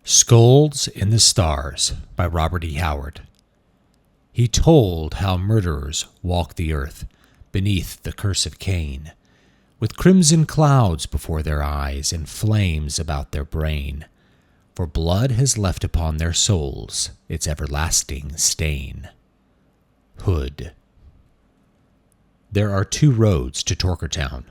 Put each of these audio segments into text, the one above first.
Skulls in the Stars by Robert E. Howard. He told how murderers walk the earth beneath the curse of Kane, with crimson clouds before their eyes and flames about their brain, for blood has left upon their souls its everlasting stain. Hood. There are two roads to Torkertown.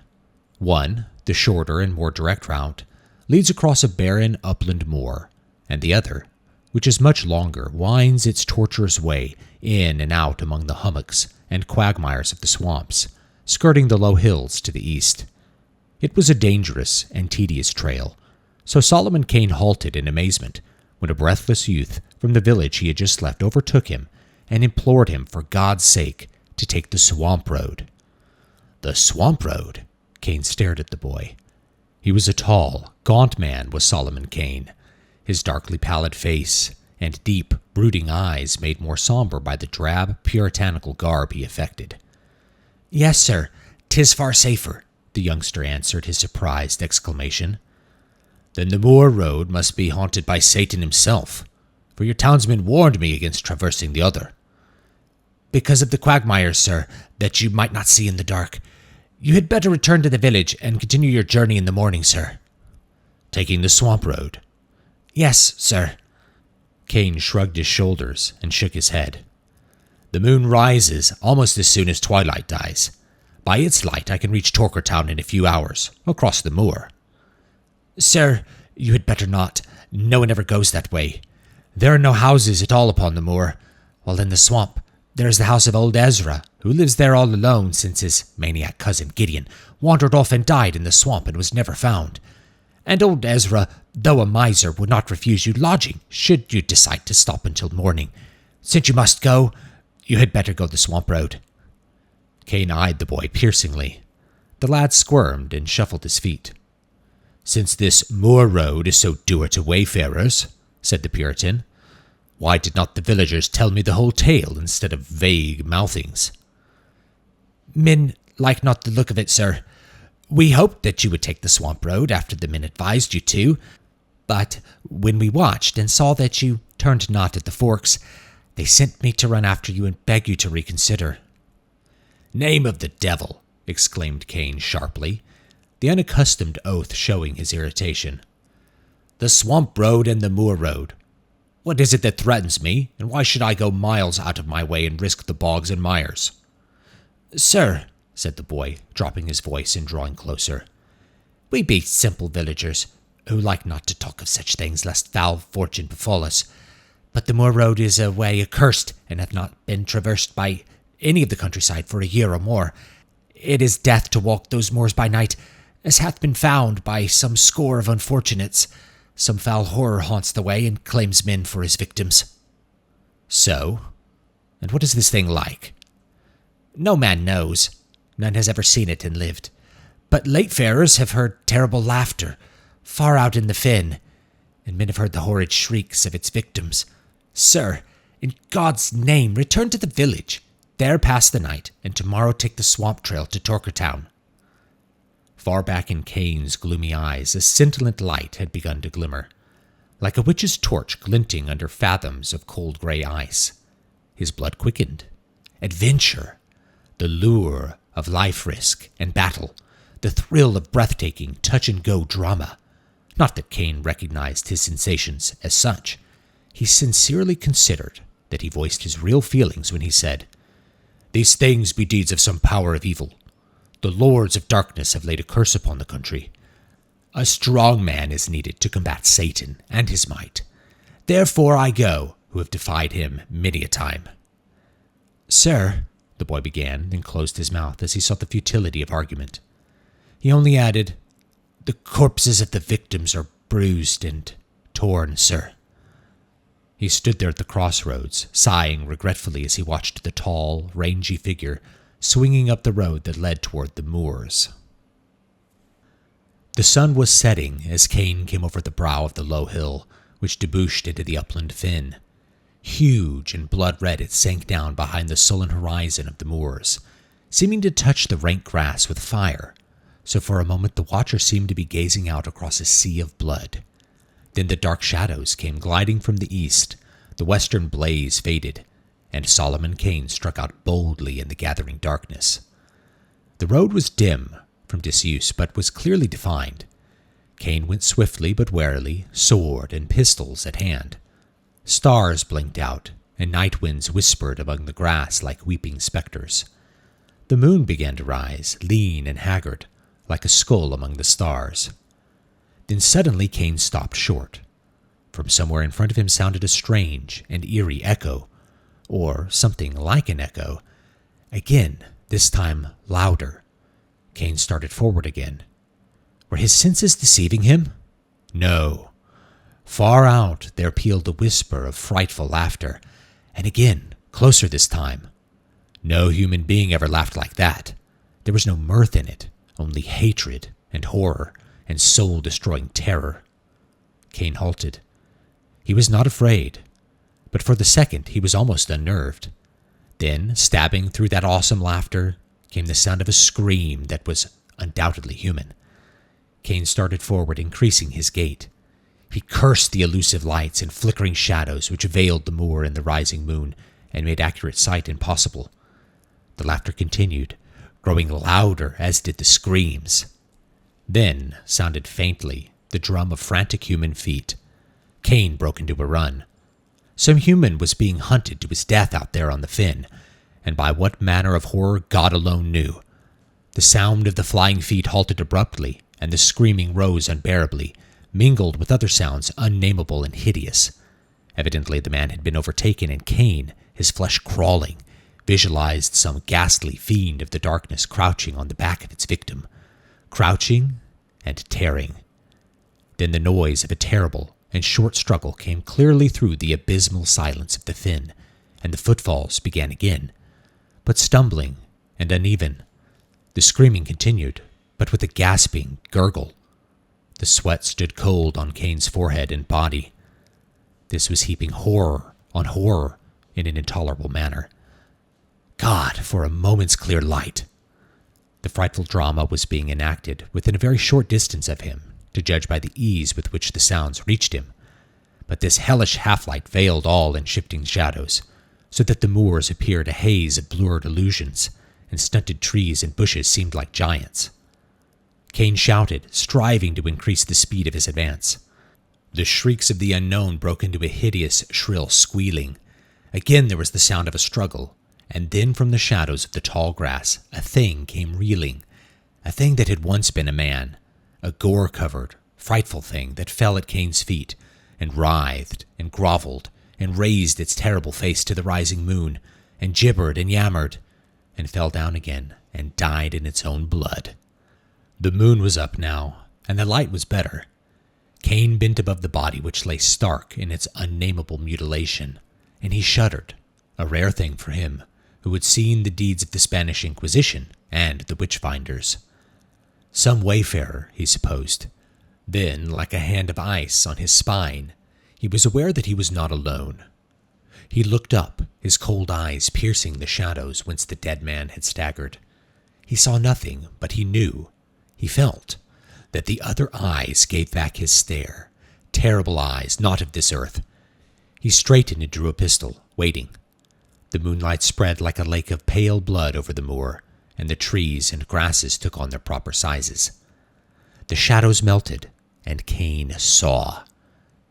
One, the shorter and more direct route, leads across a barren upland moor, and the other, which is much longer, winds its tortuous way in and out among the hummocks and quagmires of the swamps, skirting the low hills to the east. It was a dangerous and tedious trail, so Solomon Kane halted in amazement when a breathless youth from the village he had just left overtook him and implored him for God's sake to take the swamp road. The swamp road? Kane stared at the boy. He was a tall, gaunt man, was Solomon Kane, his darkly pallid face and deep, brooding eyes made more somber by the drab, puritanical garb he affected. "Yes, sir, 'tis far safer," the youngster answered his surprised exclamation. "Then the moor road must be haunted by Satan himself, for your townsmen warned me against traversing the other." "Because of the quagmires, sir, that you might not see in the dark. You had better return to the village and continue your journey in the morning, sir." "Taking the swamp road?" "Yes, sir." Kane shrugged his shoulders and shook his head. "The moon rises almost as soon as twilight dies. By its light I can reach Torkertown in a few hours, across the moor." "Sir, you had better not. No one ever goes that way. There are no houses at all upon the moor, while in the swamp there is the house of old Ezra, who lives there all alone since his maniac cousin Gideon wandered off and died in the swamp and was never found. And old Ezra, though a miser, would not refuse you lodging should you decide to stop until morning. Since you must go, you had better go the swamp road." Kane eyed the boy piercingly. The lad squirmed and shuffled his feet. "Since this moor road is so dour to wayfarers," said the Puritan, "why did not the villagers tell me the whole tale instead of vague mouthings?" "Men like not the look of it, sir. We hoped that you would take the swamp road after the men advised you to, but when we watched and saw that you turned not at the forks, they sent me to run after you and beg you to reconsider." "Name of the devil!" exclaimed Kane sharply, the unaccustomed oath showing his irritation. "The swamp road and the moor road. What is it that threatens me, and why should I go miles out of my way and risk the bogs and mires?" "Sir," said the boy, dropping his voice and drawing closer, "we be simple villagers, who like not to talk of such things lest foul fortune befall us. But the moor road is a way accursed, and hath not been traversed by any of the countryside for a year or more. It is death to walk those moors by night, as hath been found by some score of unfortunates. Some foul horror haunts the way and claims men for his victims." "So? And what is this thing like?" "No man knows. None has ever seen it and lived. But late farers have heard terrible laughter, far out in the fen, and men have heard the horrid shrieks of its victims. Sir, in God's name, return to the village. There pass the night, and tomorrow take the swamp trail to Torkertown." Far back in Kane's gloomy eyes, a scintillant light had begun to glimmer, like a witch's torch glinting under fathoms of cold gray ice. His blood quickened. Adventure! The lure of life risk and battle, the thrill of breathtaking touch-and-go drama. Not that Kane recognized his sensations as such. He sincerely considered that he voiced his real feelings when he said, "These things be deeds of some power of evil. The lords of darkness have laid a curse upon the country. A strong man is needed to combat Satan and his might. Therefore I go, who have defied him many a time." "Sir," the boy began, then closed his mouth as he saw the futility of argument. He only added, "The corpses of the victims are bruised and torn, sir." He stood there at the crossroads, sighing regretfully as he watched the tall, rangy figure swinging up the road that led toward the moors. The sun was setting as Kane came over the brow of the low hill, which debouched into the upland fen. Huge and blood-red it sank down behind the sullen horizon of the moors, seeming to touch the rank grass with fire, so for a moment the watcher seemed to be gazing out across a sea of blood. Then the dark shadows came gliding from the east, the western blaze faded, and Solomon Kane struck out boldly in the gathering darkness. The road was dim from disuse, but was clearly defined. Kane went swiftly but warily, sword and pistols at hand. Stars blinked out, and night winds whispered among the grass like weeping specters. The moon began to rise, lean and haggard, like a skull among the stars. Then suddenly Kane stopped short. From somewhere in front of him sounded a strange and eerie echo, or something like an echo. Again, this time louder. Kane started forward again. Were his senses deceiving him? No. Far out there pealed the whisper of frightful laughter, and again, closer this time. No human being ever laughed like that. There was no mirth in it, only hatred and horror and soul-destroying terror. Kane halted. He was not afraid, but for the second he was almost unnerved. Then, stabbing through that awesome laughter, came the sound of a scream that was undoubtedly human. Kane started forward, increasing his gait. He cursed the elusive lights and flickering shadows which veiled the moor in the rising moon and made accurate sight impossible. The laughter continued, growing louder as did the screams. Then sounded faintly the drum of frantic human feet. Kane broke into a run. Some human was being hunted to his death out there on the fen, and by what manner of horror God alone knew. The sound of the flying feet halted abruptly, and the screaming rose unbearably, mingled with other sounds unnameable and hideous. Evidently the man had been overtaken, and Kane, his flesh crawling, visualized some ghastly fiend of the darkness crouching on the back of its victim, crouching and tearing. Then the noise of a terrible and short struggle came clearly through the abysmal silence of the fen, and the footfalls began again, but stumbling and uneven. The screaming continued, but with a gasping gurgle. The sweat stood cold on Kane's forehead and body. This was heaping horror on horror in an intolerable manner. God, for a moment's clear light! The frightful drama was being enacted within a very short distance of him, to judge by the ease with which the sounds reached him. But this hellish half-light veiled all in shifting shadows, so that the moors appeared a haze of blurred illusions, and stunted trees and bushes seemed like giants. Kane shouted, striving to increase the speed of his advance. The shrieks of the unknown broke into a hideous, shrill squealing. Again there was the sound of a struggle, and then from the shadows of the tall grass a thing came reeling, a thing that had once been a man, a gore-covered, frightful thing that fell at Kane's feet, and writhed and groveled, and raised its terrible face to the rising moon, and gibbered and yammered, and fell down again, and died in its own blood. The moon was up now, and the light was better. Kane bent above the body which lay stark in its unnameable mutilation, and he shuddered, a rare thing for him, who had seen the deeds of the Spanish Inquisition and the witch-finders. Some wayfarer, he supposed. Then, like a hand of ice on his spine, he was aware that he was not alone. He looked up, his cold eyes piercing the shadows whence the dead man had staggered. He saw nothing, but he knew, he felt, that the other eyes gave back his stare, terrible eyes not of this earth. He straightened and drew a pistol, waiting. The moonlight spread like a lake of pale blood over the moor, and the trees and grasses took on their proper sizes. The shadows melted, and Kane saw.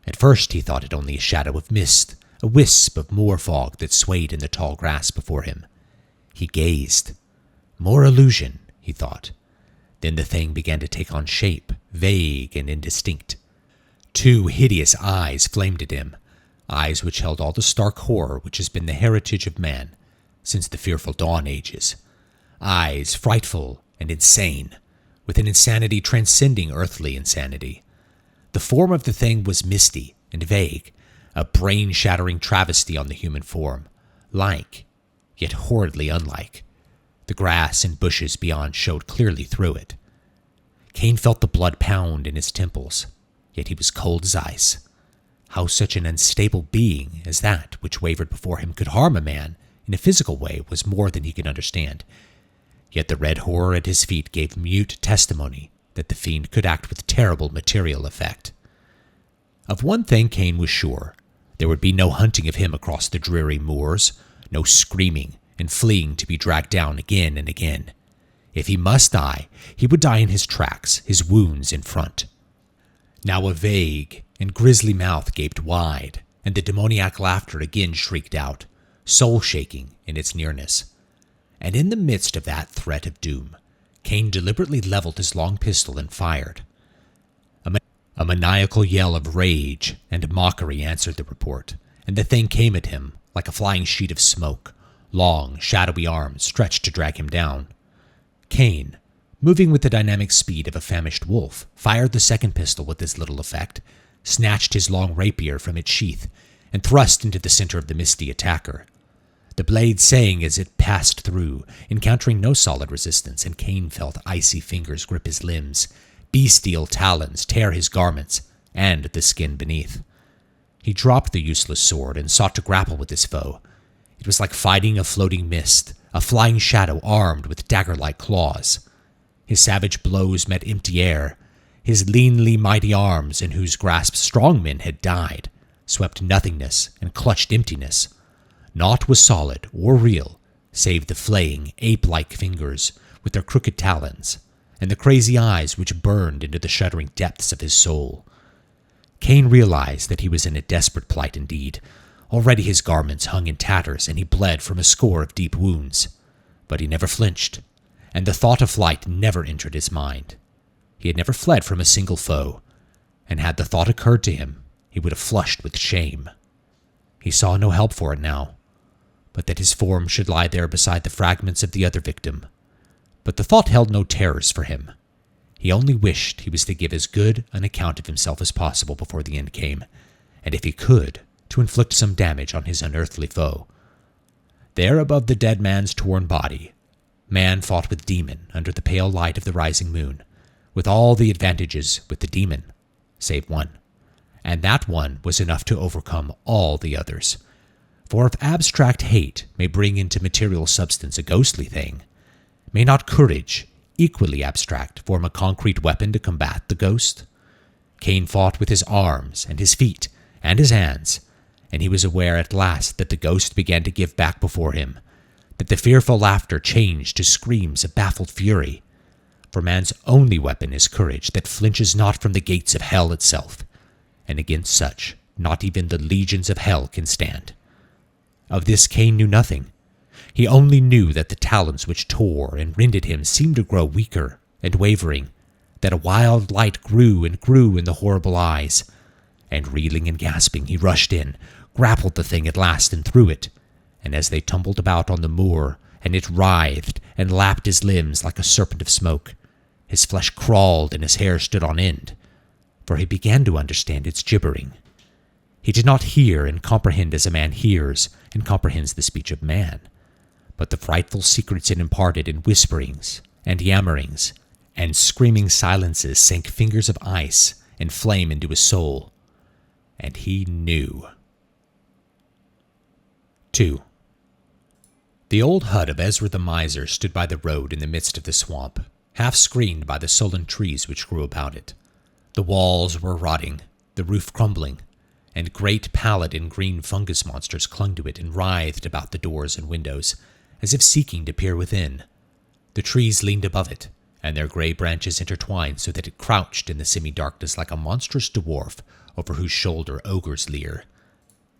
At first he thought it only a shadow of mist, a wisp of moor fog that swayed in the tall grass before him. He gazed. More illusion, he thought. Then the thing began to take on shape, vague and indistinct. Two hideous eyes flamed at him, eyes which held all the stark horror which has been the heritage of man since the fearful dawn ages. Eyes frightful and insane, with an insanity transcending earthly insanity. The form of the thing was misty and vague, a brain-shattering travesty on the human form, like, yet horridly unlike. The grass and bushes beyond showed clearly through it. Kane felt the blood pound in his temples, yet he was cold as ice. How such an unstable being as that which wavered before him could harm a man in a physical way was more than he could understand. Yet the red horror at his feet gave mute testimony that the fiend could act with terrible material effect. Of one thing Kane was sure. There would be no hunting of him across the dreary moors, no screaming and fleeing to be dragged down again and again. If he must die, he would die in his tracks, his wounds in front. Now a vague and grisly mouth gaped wide, and the demoniac laughter again shrieked out, soul-shaking in its nearness. And in the midst of that threat of doom, Kane deliberately leveled his long pistol and fired. A maniacal yell of rage and mockery answered the report, and the thing came at him like a flying sheet of smoke, long, shadowy arms stretched to drag him down. Kane, moving with the dynamic speed of a famished wolf, fired the second pistol with as little effect, snatched his long rapier from its sheath, and thrust into the center of the misty attacker. The blade sang as it passed through, encountering no solid resistance, and Kane felt icy fingers grip his limbs, bestial talons tear his garments and the skin beneath. He dropped the useless sword and sought to grapple with his foe. It was like fighting a floating mist, a flying shadow armed with dagger-like claws. His savage blows met empty air. His leanly mighty arms, in whose grasp strong men had died, swept nothingness and clutched emptiness. Naught was solid or real, save the flaying, ape-like fingers with their crooked talons, and the crazy eyes which burned into the shuddering depths of his soul. Kane realized that he was in a desperate plight indeed. Already his garments hung in tatters, and he bled from a score of deep wounds. But he never flinched, and the thought of flight never entered his mind. He had never fled from a single foe, and had the thought occurred to him, he would have flushed with shame. He saw no help for it now, but that his form should lie there beside the fragments of the other victim. But the thought held no terrors for him. He only wished he was to give as good an account of himself as possible before the end came, and if he could, to inflict some damage on his unearthly foe. There above the dead man's torn body, man fought with demon under the pale light of the rising moon, with all the advantages with the demon, save one. And that one was enough to overcome all the others. For if abstract hate may bring into material substance a ghostly thing, may not courage, equally abstract, form a concrete weapon to combat the ghost? Kane fought with his arms and his feet and his hands, and he was aware at last that the ghost began to give back before him, that the fearful laughter changed to screams of baffled fury. For man's only weapon is courage that flinches not from the gates of hell itself, and against such not even the legions of hell can stand. Of this Kane knew nothing. He only knew that the talons which tore and rended him seemed to grow weaker and wavering, that a wild light grew and grew in the horrible eyes, and reeling and gasping he rushed in, grappled the thing at last and threw it, and as they tumbled about on the moor, and it writhed and lapped his limbs like a serpent of smoke, his flesh crawled and his hair stood on end, for he began to understand its gibbering. He did not hear and comprehend as a man hears and comprehends the speech of man, but the frightful secrets it imparted in whisperings and yammerings and screaming silences sank fingers of ice and flame into his soul, and he knew. 2. The old hut of Ezra the Miser stood by the road in the midst of the swamp, half screened by the sullen trees which grew about it. The walls were rotting, the roof crumbling, and great pallid and green fungus monsters clung to it and writhed about the doors and windows, as if seeking to peer within. The trees leaned above it, and their gray branches intertwined so that it crouched in the semi-darkness like a monstrous dwarf over whose shoulder ogres leer.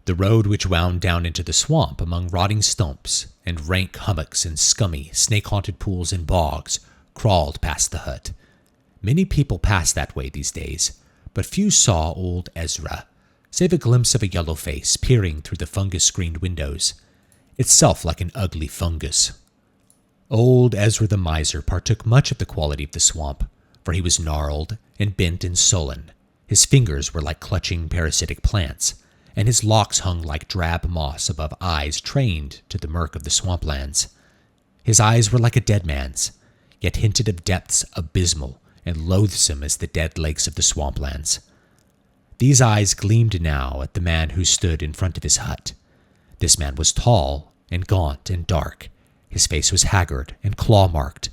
The road which wound down into the swamp among rotting stumps and rank hummocks and scummy, snake-haunted pools and bogs crawled past the hut. Many people passed that way these days, but few saw old Ezra, save a glimpse of a yellow face peering through the fungus-screened windows, itself like an ugly fungus. Old Ezra the Miser partook much of the quality of the swamp, for he was gnarled and bent and sullen. His fingers were like clutching parasitic plants, and his locks hung like drab moss above eyes trained to the murk of the swamplands. His eyes were like a dead man's, yet hinted of depths abysmal and loathsome as the dead lakes of the swamplands. These eyes gleamed now at the man who stood in front of his hut. This man was tall and gaunt and dark. His face was haggard and claw-marked,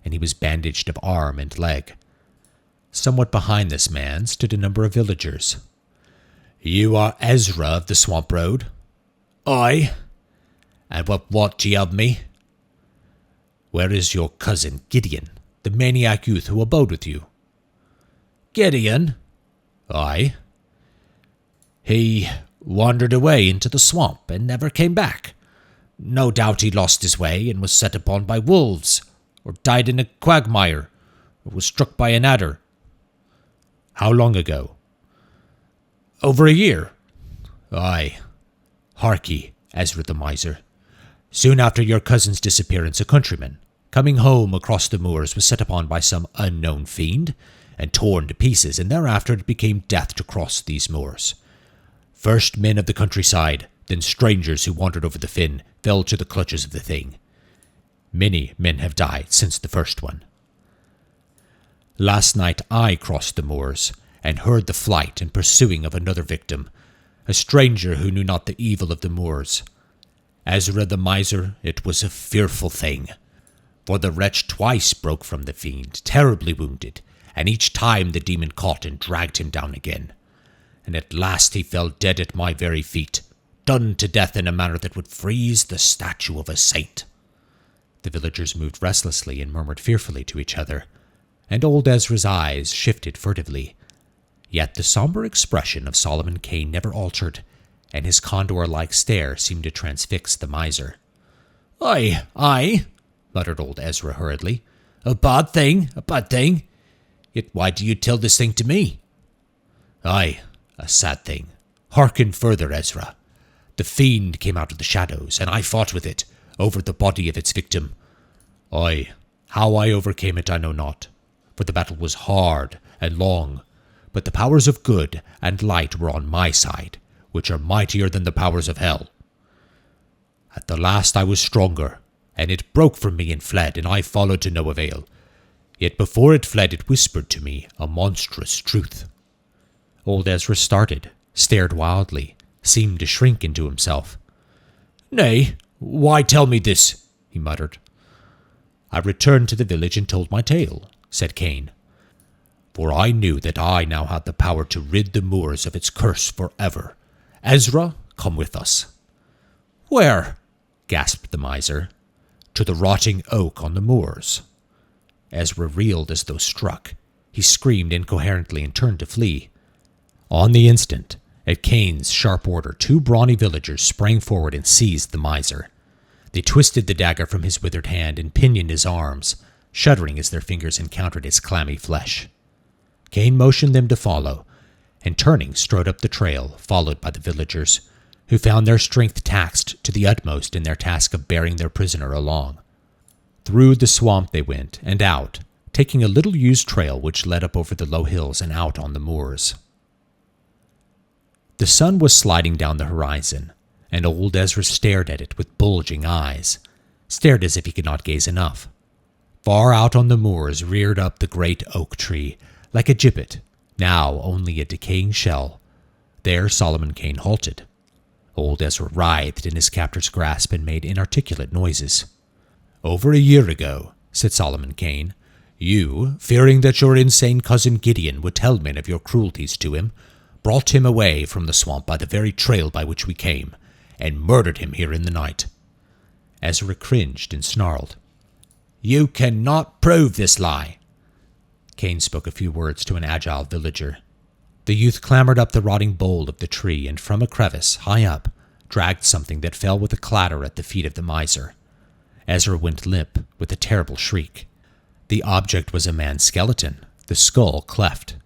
and he was bandaged of arm and leg. Somewhat behind this man stood a number of villagers. You are Ezra of the Swamp Road? Aye. And what want ye of me? Where is your cousin Gideon, the maniac youth who abode with you? Gideon? Aye. He wandered away into the swamp and never came back. No doubt he lost his way and was set upon by wolves, or died in a quagmire, or was struck by an adder. How long ago? Over a year. Aye. Hark ye, Ezra the miser. Soon after your cousin's disappearance, a countryman, coming home across the moors, was set upon by some unknown fiend, and torn to pieces, and thereafter it became death to cross these moors. First men of the countryside, then strangers who wandered over the fen, fell to the clutches of the thing. Many men have died since the first one. Last night I crossed the moors, and heard the flight and pursuing of another victim, a stranger who knew not the evil of the moors. Ezra the miser, it was a fearful thing, for the wretch twice broke from the fiend, terribly wounded, and each time the demon caught and dragged him down again. And at last he fell dead at my very feet, done to death in a manner that would freeze the statue of a saint. The villagers moved restlessly and murmured fearfully to each other, and old Ezra's eyes shifted furtively. Yet the somber expression of Solomon Kane never altered, and his condor-like stare seemed to transfix the miser. Aye, muttered old Ezra hurriedly. A bad thing. Yet why do you tell this thing to me? Aye, a sad thing. Hearken further, Ezra. The fiend came out of the shadows, and I fought with it, over the body of its victim. Aye, how I overcame it I know not, for the battle was hard and long, but the powers of good and light were on my side, which are mightier than the powers of hell. At the last I was stronger, and it broke from me and fled, and I followed to no avail. Yet before it fled it whispered to me a monstrous truth. Old Ezra started, stared wildly, seemed to shrink into himself. Nay, why tell me this? He muttered. I returned to the village and told my tale, said Kane. For I knew that I now had the power to rid the moors of its curse forever. Ezra, come with us. Where? Gasped the miser. To the rotting oak on the moors. Ezra reeled as though struck. He screamed incoherently and turned to flee. On the instant, at Kane's sharp order, 2 brawny villagers sprang forward and seized the miser. They twisted the dagger from his withered hand and pinioned his arms, shuddering as their fingers encountered his clammy flesh. Kane motioned them to follow, and turning strode up the trail, followed by the villagers, who found their strength taxed to the utmost in their task of bearing their prisoner along. Through the swamp they went, and out, taking a little-used trail which led up over the low hills and out on the moors. The sun was sliding down the horizon, and old Ezra stared at it with bulging eyes, stared as if he could not gaze enough. Far out on the moors reared up the great oak tree, like a gibbet, now only a decaying shell. There Solomon Kane halted. Old Ezra writhed in his captor's grasp and made inarticulate noises. Over a year ago, said Solomon Kane, you, fearing that your insane cousin Gideon would tell men of your cruelties to him, brought him away from the swamp by the very trail by which we came, and murdered him here in the night. Ezra cringed and snarled. You cannot prove this lie. Kane spoke a few words to an agile villager. The youth clambered up the rotting bole of the tree and from a crevice, high up, dragged something that fell with a clatter at the feet of the miser. Ezra went limp with a terrible shriek. The object was a man's skeleton, the skull cleft.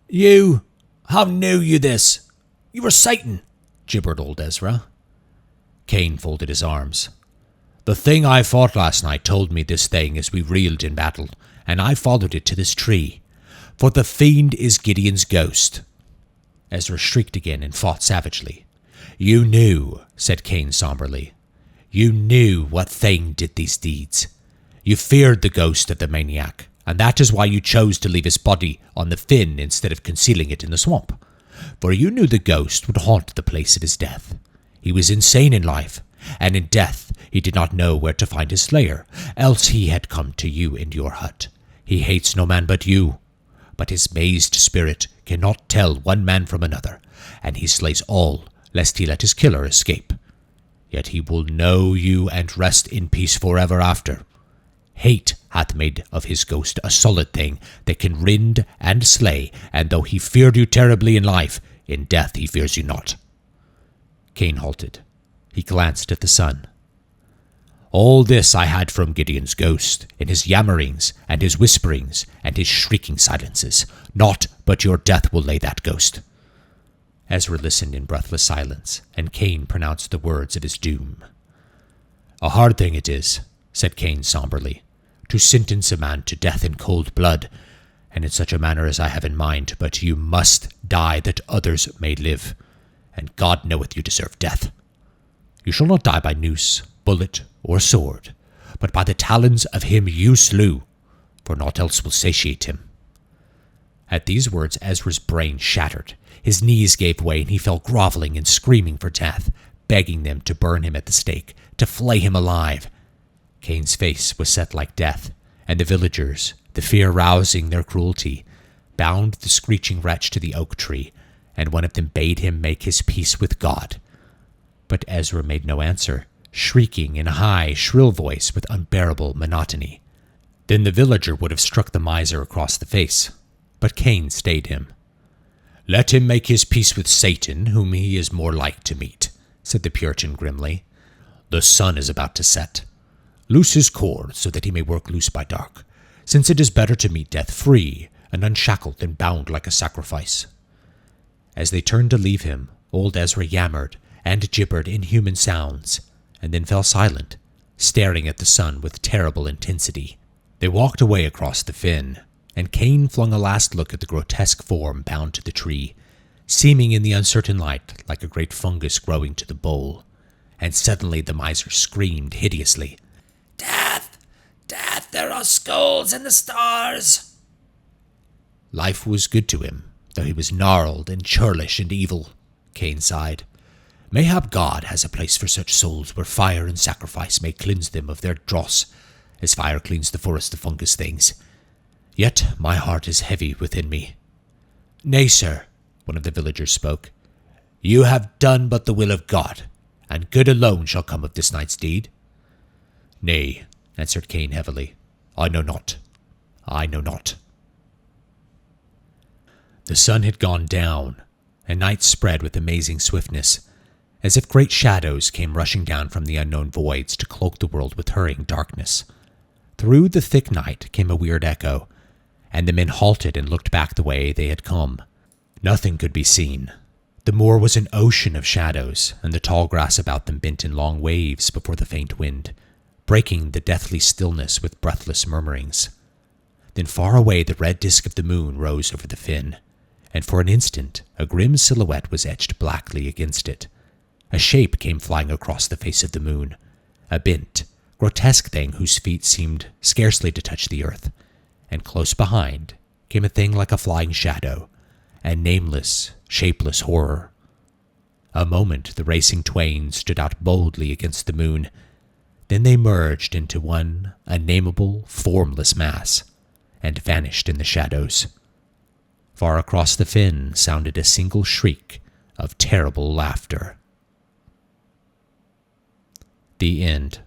You! How knew you this? You were Satan, gibbered old Ezra. Kane folded his arms. The thing I fought last night told me this thing as we reeled in battle, and I followed it to this tree. For the fiend is Gideon's ghost. Ezra shrieked again and fought savagely. You knew, said Kane somberly. You knew what thing did these deeds. You feared the ghost of the maniac, and that is why you chose to leave his body on the fen instead of concealing it in the swamp. For you knew the ghost would haunt the place of his death. He was insane in life, and in death he did not know where to find his slayer, else he had come to you in your hut. He hates no man but you. but his mazed spirit cannot tell one man from another, and he slays all, lest he let his killer escape. Yet he will know you and rest in peace forever after. Hate hath made of his ghost a solid thing that can rend and slay, and though he feared you terribly in life, in death he fears you not." Kane halted. He glanced at the sun. "All this I had from Gideon's ghost, in his yammerings, and his whisperings, and his shrieking silences. Naught but your death will lay that ghost." Ezra listened in breathless silence, and Kane pronounced the words of his doom. "A hard thing it is," said Kane somberly, "to sentence a man to death in cold blood, and in such a manner as I have in mind, but you must die that others may live, and God knoweth you deserve death. You shall not die by noose, bullet, or sword, but by the talons of him you slew, for naught else will satiate him." At these words Ezra's brain shattered. His knees gave way, and he fell groveling and screaming for death, begging them to burn him at the stake, to flay him alive. Kane's face was set like death, and the villagers, the fear rousing their cruelty, bound the screeching wretch to the oak tree, and one of them bade him make his peace with God. But Ezra made no answer, shrieking in a high, shrill voice with unbearable monotony. Then the villager would have struck the miser across the face, but Kane stayed him. "Let him make his peace with Satan, whom he is more like to meet," said the Puritan grimly. "The sun is about to set. Loose his cords so that he may work loose by dark, since it is better to meet death free and unshackled than bound like a sacrifice." As they turned to leave him, old Ezra yammered and gibbered inhuman sounds, and then fell silent, staring at the sun with terrible intensity. They walked away across the fen, and Kane flung a last look at the grotesque form bound to the tree, seeming in the uncertain light like a great fungus growing to the bole. And suddenly the miser screamed hideously, "Death! Death! There are skulls in the stars!" Life was good to him, though he was gnarled and churlish and evil, Kane sighed. Mayhap God has a place for such souls where fire and sacrifice may cleanse them of their dross, as fire cleans the forest of fungus things. Yet my heart is heavy within me. "Nay, sir," one of the villagers spoke, "you have done but the will of God, and good alone shall come of this night's deed." "Nay," answered Kane heavily, "I know not. I know not." The sun had gone down, and night spread with amazing swiftness, as if great shadows came rushing down from the unknown voids to cloak the world with hurrying darkness. Through the thick night came a weird echo, and the men halted and looked back the way they had come. Nothing could be seen. The moor was an ocean of shadows, and the tall grass about them bent in long waves before the faint wind, breaking the deathly stillness with breathless murmurings. Then far away the red disk of the moon rose over the fen, and for an instant a grim silhouette was etched blackly against it. A shape came flying across the face of the moon, a bent, grotesque thing whose feet seemed scarcely to touch the earth, and close behind came a thing like a flying shadow, a nameless, shapeless horror. A moment the racing twain stood out boldly against the moon, then they merged into one unnameable, formless mass, and vanished in the shadows. Far across the fen sounded a single shriek of terrible laughter. The end.